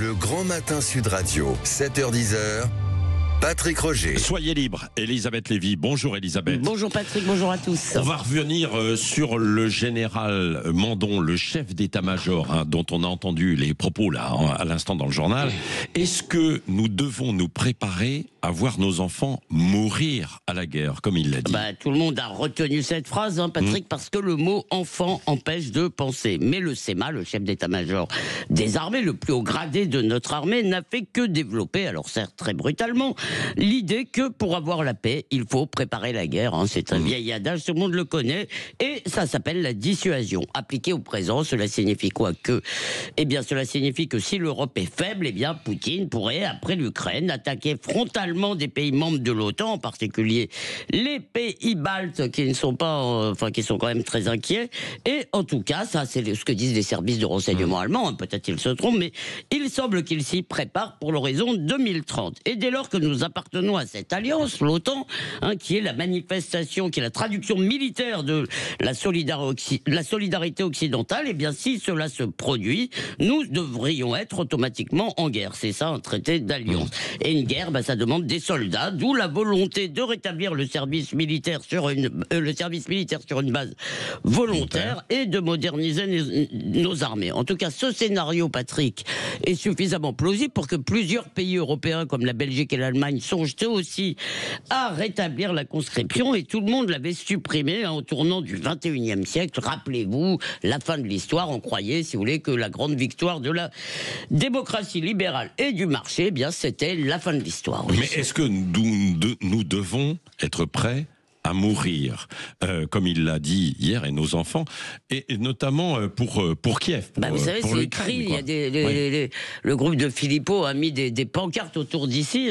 Le Grand Matin Sud Radio, 7h-10h. Patrick Roger. Soyez libre, Elisabeth Lévy. Bonjour Elisabeth. Bonjour Patrick, bonjour à tous. On va revenir sur le général Mandon, le chef d'état-major, dont on a entendu les propos là à l'instant dans le journal. Est-ce que nous devons nous préparer à voir nos enfants mourir à la guerre, comme il l'a dit? Tout le monde a retenu cette phrase, Patrick, parce que le mot enfant empêche de penser. Mais le SEMA, le chef d'état-major des armées, le plus haut gradé de notre armée, n'a fait que développer, alors certes très brutalement, l'idée que pour avoir la paix, il faut préparer la guerre. C'est un vieil adage, tout le monde le connaît, et ça s'appelle la dissuasion. Appliquée au présent, cela signifie quoi? Cela signifie que si l'Europe est faible, Poutine pourrait, après l'Ukraine, attaquer frontalement des pays membres de l'OTAN, en particulier les pays baltes qui ne sont pas, qui sont quand même très inquiets. Et en tout cas, ça c'est ce que disent les services de renseignement allemands. Peut-être ils se trompent, mais il semble qu'ils s'y préparent pour l'horizon 2030. Et dès lors que nous appartenons à cette alliance, l'OTAN, qui est la manifestation, qui est la traduction militaire de la solidarité occidentale, si cela se produit, nous devrions être automatiquement en guerre. C'est ça, un traité d'alliance. Et une guerre, ça demande des soldats, d'où la volonté de rétablir le service militaire sur une base volontaire et de moderniser nos armées. En tout cas, ce scénario, Patrick, est suffisamment plausible pour que plusieurs pays européens, comme la Belgique et l'Allemagne, songent eux aussi à rétablir la conscription, et tout le monde l'avait supprimé au tournant du 21e siècle. Rappelez-vous, la fin de l'histoire, on croyait, si vous voulez, que la grande victoire de la démocratie libérale et du marché, c'était la fin de l'histoire. Mais est-ce que nous devons être prêts à mourir, comme il l'a dit hier, et nos enfants, et notamment pour Kiev. Vous savez, c'est écrit, il y a le groupe de Philippot a mis des pancartes autour d'ici,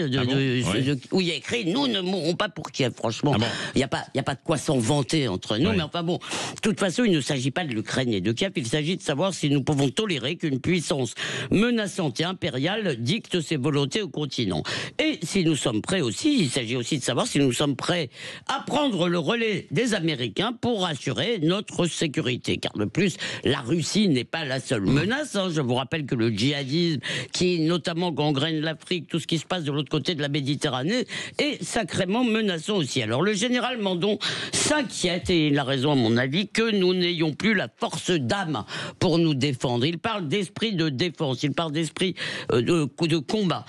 où il y a écrit « Nous ne mourrons pas pour Kiev ». Franchement, il n'y a pas de quoi s'en vanter entre nous, mais de toute façon, il ne s'agit pas de l'Ukraine et de Kiev, il s'agit de savoir si nous pouvons tolérer qu'une puissance menaçante et impériale dicte ses volontés au continent. Et si nous sommes prêts aussi, il s'agit aussi de savoir si nous sommes prêts à prendre le relais des Américains pour assurer notre sécurité. Car de plus, la Russie n'est pas la seule menace. Je vous rappelle que le djihadisme, qui notamment gangrène l'Afrique, tout ce qui se passe de l'autre côté de la Méditerranée, est sacrément menaçant aussi. Alors le général Mandon s'inquiète, et il a raison à mon avis, que nous n'ayons plus la force d'âme pour nous défendre. Il parle d'esprit de défense, il parle d'esprit de combat.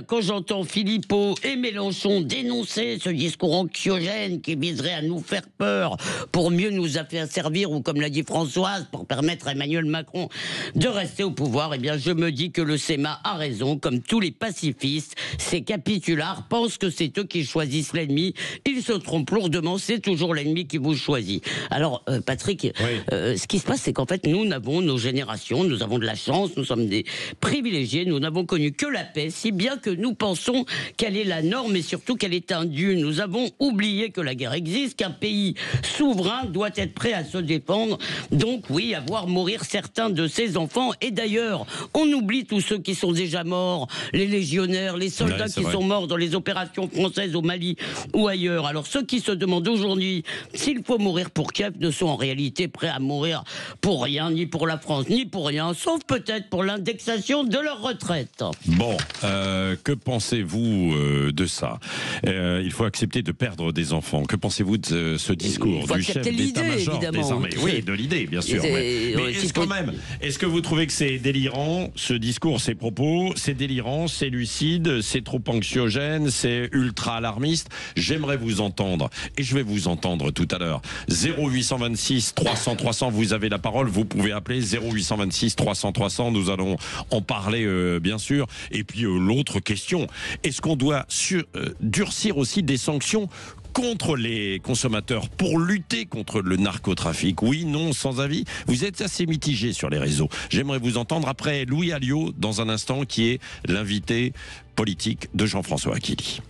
Quand j'entends Philippot et Mélenchon dénoncer ce discours anxiogène qui viserait à nous faire peur pour mieux nous faire servir, ou comme l'a dit Françoise, pour permettre à Emmanuel Macron de rester au pouvoir, je me dis que le SEMA a raison. Comme tous les pacifistes, ces capitulards pensent que c'est eux qui choisissent l'ennemi. Ils se trompent lourdement, c'est toujours l'ennemi qui vous choisit. Alors Patrick, ce qui se passe, c'est qu'en fait nous n'avons, nos générations, nous avons de la chance, nous sommes des privilégiés, nous n'avons connu que la paix, si bien que nous pensons qu'elle est la norme, et surtout qu'elle est un dû. Nous avons oublié que la guerre existe, qu'un pays souverain doit être prêt à se défendre, donc oui, à voir mourir certains de ses enfants. Et d'ailleurs, on oublie tous ceux qui sont déjà morts, les légionnaires, les soldats qui sont morts dans les opérations françaises au Mali ou ailleurs. Alors ceux qui se demandent aujourd'hui s'il faut mourir pour Kiev ne sont en réalité prêts à mourir pour rien, ni pour la France, ni pour rien, sauf peut-être pour l'indexation de leur retraite. Bon, que pensez-vous de ça? Il faut accepter de perdre des enfants. Que pensez-vous de ce discours du chef d'état-major des armées? Oui, de l'idée, bien sûr. Mais est-ce que vous trouvez que c'est délirant, ce discours, ces propos? C'est délirant, c'est lucide, c'est trop anxiogène, c'est ultra alarmiste? J'aimerais vous entendre, et je vais vous entendre tout à l'heure. 0826 300 300, vous avez la parole, vous pouvez appeler 0826 300 300, nous allons en parler bien sûr. Et puis l'autre question, est-ce qu'on doit durcir aussi des sanctions contre les consommateurs pour lutter contre le narcotrafic? Oui, non, sans avis? Vous êtes assez mitigé sur les réseaux. J'aimerais vous entendre après Louis Alliot dans un instant, qui est l'invité politique de Jean-François Achili.